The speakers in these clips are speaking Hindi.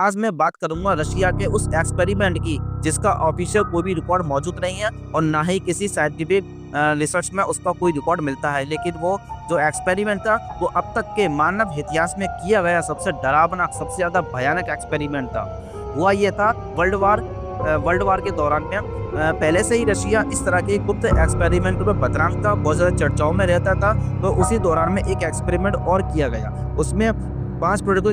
आज मैं बात करूंगा रशिया के उस एक्सपेरिमेंट की जिसका ऑफिशियल कोई भी रिकॉर्ड मौजूद नहीं है और ना ही किसी साइंटिफिक रिसर्च में उसका कोई रिकॉर्ड मिलता है। लेकिन वो जो एक्सपेरिमेंट था वो अब तक के मानव इतिहास में किया गया सबसे डरावना, सबसे ज्यादा भयानक एक्सपेरिमेंट था। हुआ ये था वर्ल्ड वार के दौरान में पहले से ही रशिया इस तरह के गुप्त एक्सपेरिमेंट में बदनाम था, बहुत ज़्यादा चर्चाओं में रहता था। तो उसी दौरान में एक एक्सपेरिमेंट और किया गया। उसमें 5 पॉलिटिकल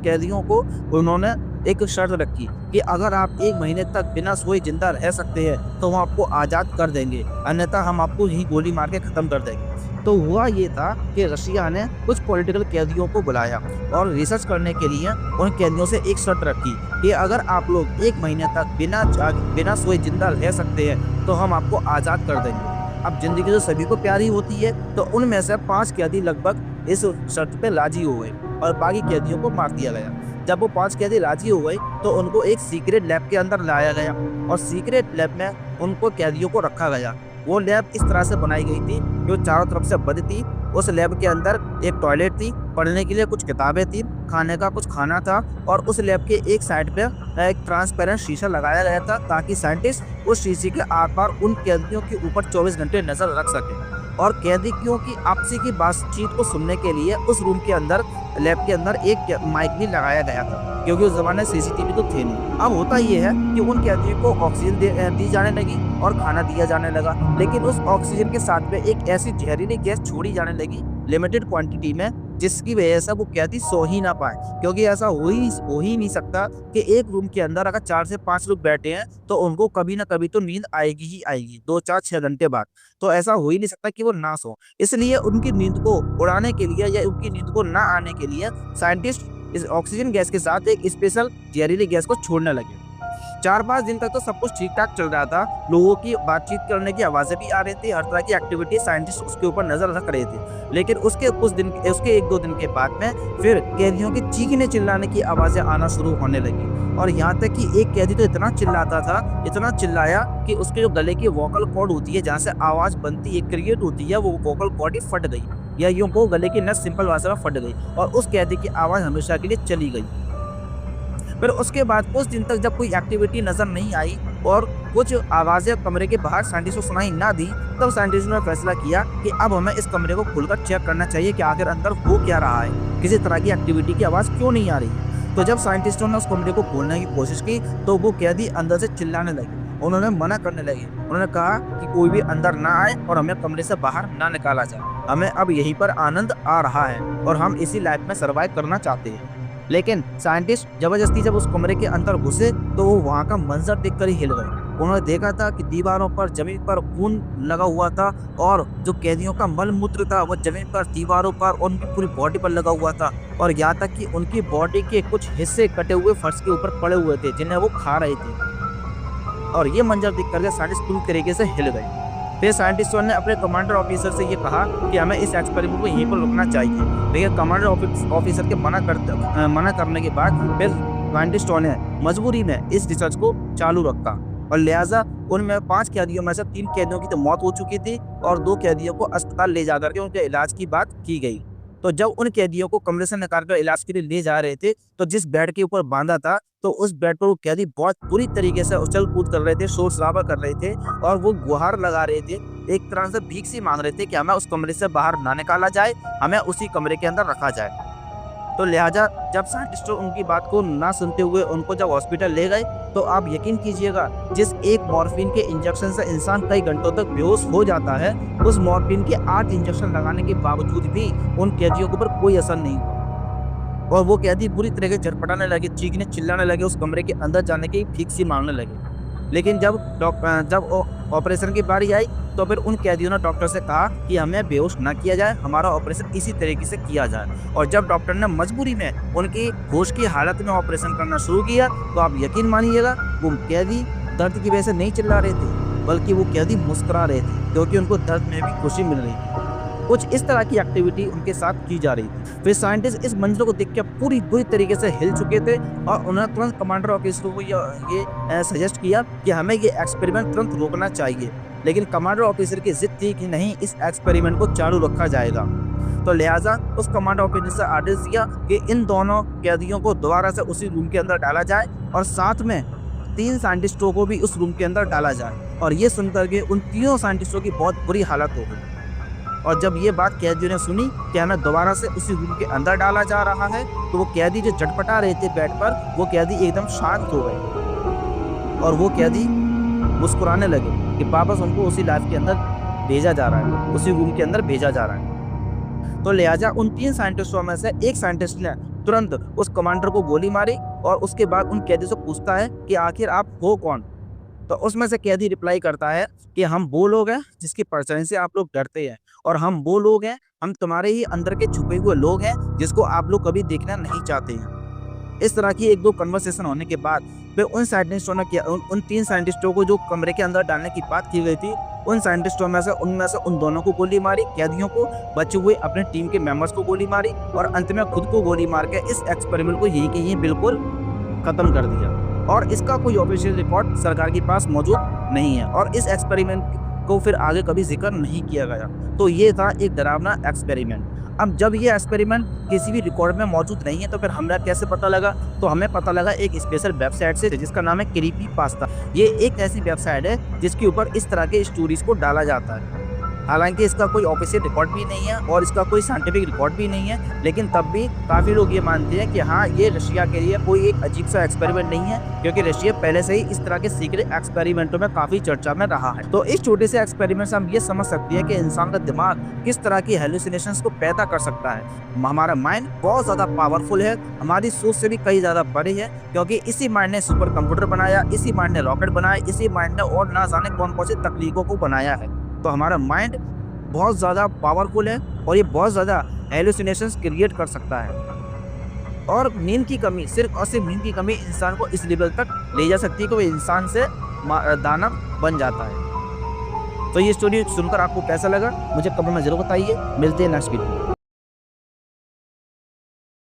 कैदियों को उन्होंने एक शर्त रखी कि अगर आप 1 महीने तक बिना सोए जिंदा रह सकते हैं तो हम आपको आज़ाद कर देंगे, अन्यथा हम आपको यहीं गोली मार के ख़त्म कर देंगे। तो हुआ ये था कि रशिया ने कुछ पॉलिटिकल कैदियों को बुलाया और रिसर्च करने के लिए उन कैदियों से एक शर्त रखी कि अगर आप लोग 1 महीने तक बिना सोए जिंदा रह सकते हैं तो हम आपको आज़ाद कर देंगे। अब जिंदगी तो सभी को प्यारी होती है, तो उनमें से 5 कैदी लगभग इस शर्त पे राजी हो गए और बाकी कैदियों को मार दिया गया। जब वो 5 कैदी राजी हो गए तो उनको एक सीक्रेट लैब के अंदर लाया गया और सीक्रेट लैब में उनको कैदियों को रखा गया। वो लैब इस तरह से बनाई गई थी जो चारों तरफ से बंद थी। उस लैब के अंदर एक टॉयलेट थी, पढ़ने के लिए कुछ किताबें थी, खाने का कुछ खाना था और उस लैब के एक साइड पे एक ट्रांसपेरेंट शीशा लगाया गया था ताकि साइंटिस्ट उस शीशे के आर पार उन कैदियों के ऊपर 24 घंटे नजर रख सके। और कैदियों की आपसी की बातचीत को सुनने के लिए उस रूम के अंदर, लैब के अंदर एक माइक भी लगाया गया था, क्योंकि उस जमाने सीसीटीवी तो थे नहीं। अब होता यह है कि उन कैदियों को ऑक्सीजन दी जाने लगी और खाना दिया जाने लगा, लेकिन उस ऑक्सीजन के साथ में एक ऐसी जहरीली गैस छोड़ी जाने लगी लिमिटेड क्वांटिटी में, जिसकी वजह से वो कैदी सो ही ना पाए। क्योंकि ऐसा हो ही नहीं सकता कि एक रूम के अंदर अगर 4 से 5 लोग बैठे हैं तो उनको कभी ना कभी तो नींद आएगी ही आएगी, 2, 4, 6 घंटे बाद। तो ऐसा हो ही नहीं सकता कि वो ना सो। इसलिए उनकी नींद को उड़ाने के लिए या उनकी नींद को ना आने के लिए साइंटिस्ट इस ऑक्सीजन गैस के साथ एक स्पेशल जहरीली गैस को छोड़ने लगे। 4-5 दिन तक तो सब कुछ ठीक ठाक चल रहा था। लोगों की बातचीत करने की आवाजें भी आ रही थी, हर तरह की एक्टिविटी साइंटिस्ट उसके ऊपर नजर रख रहे थे। लेकिन उसके 1-2 दिन के बाद में फिर कैदियों की चीखने चिल्लाने की आवाजें आना शुरू होने लगी। और यहाँ तक कि एक कैदी तो इतना चिल्लाता था, इतना चिल्लाया कि उसके जो गले की वोकल कॉर्ड होती है, जहाँ से आवाज बनती है, क्रिएट होती है, वो वोकल कॉर्ड ही फट गई, या यूं को गले की नस सिंपल भाषा में फट गई और उस कैदी की आवाज हमेशा के लिए चली गई। फिर उसके बाद कुछ दिन तक जब कोई एक्टिविटी नजर नहीं आई और कुछ आवाजें कमरे के बाहर साइंटिस्ट को सुनाई ना दी, तब साइंटिस्ट ने फैसला किया कि अब हमें इस कमरे को खुलकर चेक करना चाहिए कि आखिर अंदर हो क्या रहा है, किसी तरह की एक्टिविटी की आवाज क्यों नहीं आ रही। तो जब साइंटिस्टों ने उस कमरे को खोलने की कोशिश की तो वो कैदी अंदर से चिल्लाने लगे, उन्होंने मना करने लगे। उन्होंने कहा कि कोई भी अंदर ना आए और हमें कमरे से बाहर ना निकाला जाए, हमें अब यहीं पर आनंद आ रहा है और हम इसी लाइफ में सर्वाइव करना चाहते हैं। लेकिन साइंटिस्ट जबरदस्ती जब उस कमरे के अंदर घुसे तो वो वहाँ का मंजर देखकर ही हिल गए। उन्होंने देखा था कि दीवारों पर, जमीन पर खून लगा हुआ था और जो कैदियों का मल मूत्र था वो जमीन पर, दीवारों पर, उनकी पूरी बॉडी पर लगा हुआ था। और यहाँ तक कि उनकी बॉडी के कुछ हिस्से कटे हुए फर्श के ऊपर पड़े हुए थे जिन्हें वो खा रहे थे। और ये मंजर देख करके साइंटिस्ट पूरी तरीके से हिल गए। फिर साइंटिस्टों ने अपने कमांडर ऑफिसर से ये कहा कि हमें इस एक्सपेरिमेंट को यहीं पर रुकना चाहिए। लेकिन कमांडर ऑफिसर के मना करने के बाद फिर साइंटिस्टों ने मजबूरी में इस रिसर्च को चालू रखा और लिहाजा उनमें 5 कैदियों में से 3 कैदियों की तो मौत हो चुकी थी और 2 कैदियों को अस्पताल ले जाकर के उनके इलाज की बात की गई। तो जब उन कैदियों को कमरे से निकाल कर इलाज के लिए ले जा रहे थे तो जिस बेड के ऊपर बांधा था तो उस बेड पर वो कैदी बहुत बुरी तरीके से उछल कूद कर रहे थे, शोर शराबा कर रहे थे और वो गुहार लगा रहे थे, एक तरह से भीख सी मांग रहे थे कि हमें उस कमरे से बाहर ना निकाला जाए, हमें उसी कमरे के अंदर रखा जाए। तो लिहाजा जब साइंटिस्टों उनकी बात को ना सुनते हुए उनको जब हॉस्पिटल ले गए तो आप यकीन कीजिएगा, जिस एक मॉर्फिन के इंजेक्शन से इंसान कई घंटों तक बेहोश हो जाता है, उस मॉर्फिन के 8 इंजेक्शन लगाने के बावजूद भी उन कैदियों के ऊपर कोई असर नहीं हुआ और वो कैदी बुरी तरह से झटपटाने लगे, चीखने चिल्लाने लगे, उस कमरे के अंदर जाने की भीख सी मांगने लगे। लेकिन जब ऑपरेशन की बारी आई तो फिर उन कैदियों ने डॉक्टर से कहा कि हमें बेहोश ना किया जाए, हमारा ऑपरेशन इसी तरीके से किया जाए। और जब डॉक्टर ने मजबूरी में उनकी होश की हालत में ऑपरेशन करना शुरू किया तो आप यकीन मानिएगा वो कैदी दर्द की वजह से नहीं चिल्ला रहे थे, बल्कि वो कैदी मुस्कुरा रहे थे, क्योंकि उनको दर्द में भी खुशी मिल रही थी। कुछ इस तरह की एक्टिविटी उनके साथ की जा रही थी। फिर साइंटिस्ट इस मंजर को देख के पूरी बुरी तरीके से हिल चुके थे और उन्होंने तुरंत कमांडर ऑफिसर को ये सजेस्ट किया कि हमें ये एक्सपेरिमेंट तुरंत रोकना चाहिए। लेकिन कमांडर ऑफिसर की जिद थी कि नहीं, इस एक्सपेरिमेंट को चालू रखा जाएगा। तो लिहाजा उस कमांड ऑफिसर से आदेश दिया कि इन दोनों कैदियों को दोबारा से उसी रूम के अंदर डाला जाए और साथ में 3 साइंटिस्टों को भी उस रूम के अंदर डाला जाए। और ये सुनकर के उन तीनों साइंटिस्टों की बहुत बुरी हालत हो गई। और जब ये बात कैदियों ने सुनी कि हमें दोबारा से उसी रूम के अंदर डाला जा रहा है, तो वो कैदी जो झटपटा रहे थे बेड पर, वो कैदी एकदम शांत हो गए और वो कैदी मुस्कुराने लगे कि वापस उनको उसी लाइफ के अंदर भेजा जा रहा है, उसी रूम के अंदर भेजा जा रहा है। तो लिहाजा उन 3 साइंटिस्टों में से एक साइंटिस्ट ने तुरंत उस कमांडर को गोली मारी और उसके बाद उन कैदी से पूछता है कि आखिर आप हो कौन। तो उसमें से कैदी रिप्लाई करता है कि हम वो लोग हैं जिसकी परछाई से आप लोग डरते हैं, और हम वो लोग हैं, हम तुम्हारे ही अंदर के छुपे हुए लोग हैं जिसको आप लोग कभी देखना नहीं चाहते हैं। इस तरह की 1-2 कन्वर्सेशन होने के बाद फिर उन साइंटिस्टों ने किया, उन 3 साइंटिस्टों को जो कमरे के अंदर डालने की बात की गई थी, उन साइंटिस्टों में से उन दोनों को गोली मारी, कैदियों को, बचे हुए अपने टीम के मेंबर्स को गोली मारी और अंत में खुद को गोली मार के इस एक्सपेरिमेंट को यहीं के यहीं बिल्कुल खत्म कर दिया। और इसका कोई ऑफिशियल रिपोर्ट सरकार के पास मौजूद नहीं है और इस एक्सपेरिमेंट को फिर आगे कभी जिक्र नहीं किया गया। तो ये था एक डरावना एक्सपेरिमेंट। अब जब ये एक्सपेरिमेंट किसी भी रिकॉर्ड में मौजूद नहीं है तो फिर हमें कैसे पता लगा? तो हमें पता लगा एक स्पेशल वेबसाइट से जिसका नाम है क्रीपीपास्ता। ये एक ऐसी वेबसाइट है जिसके ऊपर इस तरह के स्टोरीज को डाला जाता है। हालांकि इसका कोई ऑफिशियल रिकॉर्ड भी नहीं है और इसका कोई साइंटिफिक रिकॉर्ड भी नहीं है, लेकिन तब भी काफ़ी लोग ये मानते हैं कि हाँ, ये रशिया के लिए कोई एक अजीब सा एक्सपेरिमेंट नहीं है, क्योंकि रशिया पहले से ही इस तरह के सीक्रेट एक्सपेरिमेंटों में काफ़ी चर्चा में रहा है। तो इस छोटे से एक्सपेरिमेंट से हम ये समझ सकते हैं कि इंसान का दिमाग किस तरह की हेलुसिनेशंस को पैदा कर सकता है। हमारा माइंड बहुत ज़्यादा पावरफुल है, हमारी सोच से भी कई ज़्यादा बड़े है, क्योंकि इसी माइंड ने सुपर कंप्यूटर बनाया, इसी माइंड ने रॉकेट बनाया, इसी माइंड ने और ना जाने कौन कौन सी तकनीकों को बनाया है। तो हमारा माइंड बहुत ज़्यादा पावरफुल है और ये बहुत ज़्यादा हेलुसिनेशंस क्रिएट कर सकता है। और नींद की कमी, सिर्फ और सिर्फ नींद की कमी इंसान को इस लेवल तक ले जा सकती है कि वो इंसान से दानव बन जाता है। तो ये स्टोरी सुनकर आपको कैसा लगा मुझे कमेंट में जरूर बताइए। मिलते हैं नेक्स्ट वीडियो में।